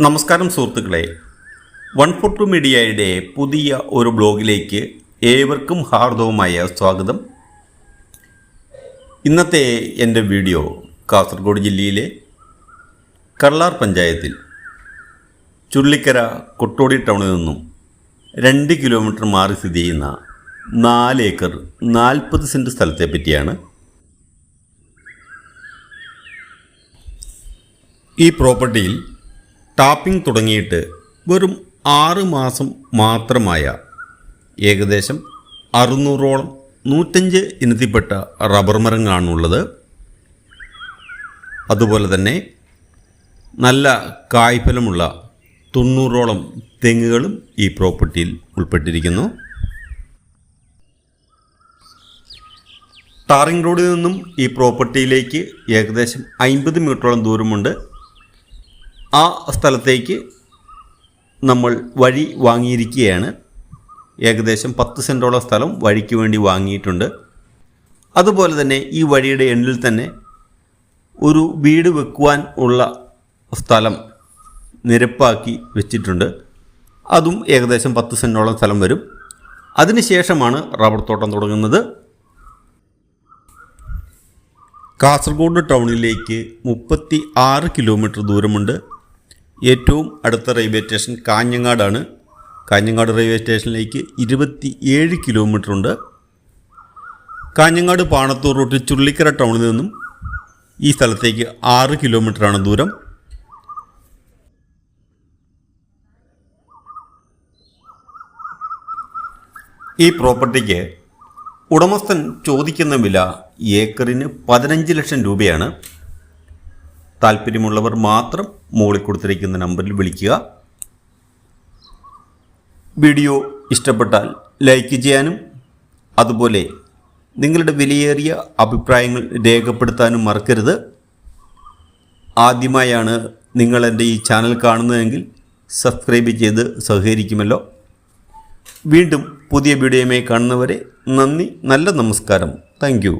നമസ്കാരം സുഹൃത്തുക്കളെ, 142 മീഡിയയുടെ പുതിയ ഒരു ബ്ലോഗിലേക്ക് ഏവർക്കും ഹാർദവമായ സ്വാഗതം. ഇന്നത്തെ എൻ്റെ വീഡിയോ കാസർഗോഡ് ജില്ലയിലെ കള്ളാർ പഞ്ചായത്തിൽ ചുള്ളിക്കര കൊട്ടോടി ടൗണിൽ നിന്നും 2 കിലോമീറ്റർ മാറി സ്ഥിതി ചെയ്യുന്ന 4 ഏക്കർ 40 സെൻറ്റ് സ്ഥലത്തെ പറ്റിയാണ്. ഈ പ്രോപ്പർട്ടിയിൽ ടാപ്പിംഗ് തുടങ്ങിയിട്ട് വെറും 6 മാസം മാത്രമായ ഏകദേശം 600ഓളം 105 ഇനത്തിൽപ്പെട്ട റബ്ബർ മരങ്ങളാണുള്ളത്. അതുപോലെ തന്നെ നല്ല കായ്ഫലമുള്ള 90ഓളം തെങ്ങുകളും ഈ പ്രോപ്പർട്ടിയിൽ ഉൾപ്പെട്ടിരിക്കുന്നു. ടാറിംഗ് റോഡിൽ നിന്നും ഈ പ്രോപ്പർട്ടിയിലേക്ക് ഏകദേശം 50 മീറ്ററോളം ദൂരമുണ്ട്. ആ സ്ഥലത്തേക്ക് നമ്മൾ വഴി വാങ്ങിയിരിക്കുകയാണ്. ഏകദേശം 10 സെൻറ്റോളം സ്ഥലം വഴിക്ക് വേണ്ടി വാങ്ങിയിട്ടുണ്ട്. അതുപോലെ തന്നെ ഈ വഴിയുടെ എൻഡിൽ തന്നെ ഒരു വീട് വെക്കുവാൻ ഉള്ള സ്ഥലം നിരപ്പാക്കി വെച്ചിട്ടുണ്ട്. അതും ഏകദേശം 10 സെൻറ്റോളം സ്ഥലം വരും. അതിനുശേഷമാണ് റബ്ബർ തോട്ടം തുടങ്ങുന്നത്. കാസർഗോഡ് ടൗണിലേക്ക് 36 കിലോമീറ്റർ ദൂരമുണ്ട്. ഏറ്റവും അടുത്ത റെയിൽവേ സ്റ്റേഷൻ കാഞ്ഞങ്ങാടാണ്. കാഞ്ഞങ്ങാട് റെയിൽവേ സ്റ്റേഷനിലേക്ക് 27 കിലോമീറ്റർ ഉണ്ട്. കാഞ്ഞങ്ങാട് പാണത്തൂർ റൂട്ടിൽ ചുള്ളിക്കര ടൗണിൽ നിന്നും ഈ സ്ഥലത്തേക്ക് 6 കിലോമീറ്ററാണ് ദൂരം. ഈ പ്രോപ്പർട്ടിക്ക് ഉടമസ്ഥൻ ചോദിക്കുന്ന വില ഏക്കറിന് 15 ലക്ഷം രൂപയാണ്. താല്പര്യമുള്ളവർ മാത്രം മുകളിൽ കൊടുത്തിരിക്കുന്ന നമ്പറിൽ വിളിക്കുക. വീഡിയോ ഇഷ്ടപ്പെട്ടാൽ ലൈക്ക് ചെയ്യാനും അതുപോലെ നിങ്ങളുടെ വിലയേറിയ അഭിപ്രായങ്ങൾ രേഖപ്പെടുത്താനും മറക്കരുത്. ആദ്യമായാണ് നിങ്ങൾ എൻ്റെ ഈ ചാനൽ കാണുന്നതെങ്കിൽ സബ്സ്ക്രൈബ് ചെയ്ത് സഹകരിക്കുമല്ലോ. വീണ്ടും പുതിയ വീഡിയോയുമായി കാണുന്നവരെ നന്ദി, നല്ല നമസ്കാരം. Thank you.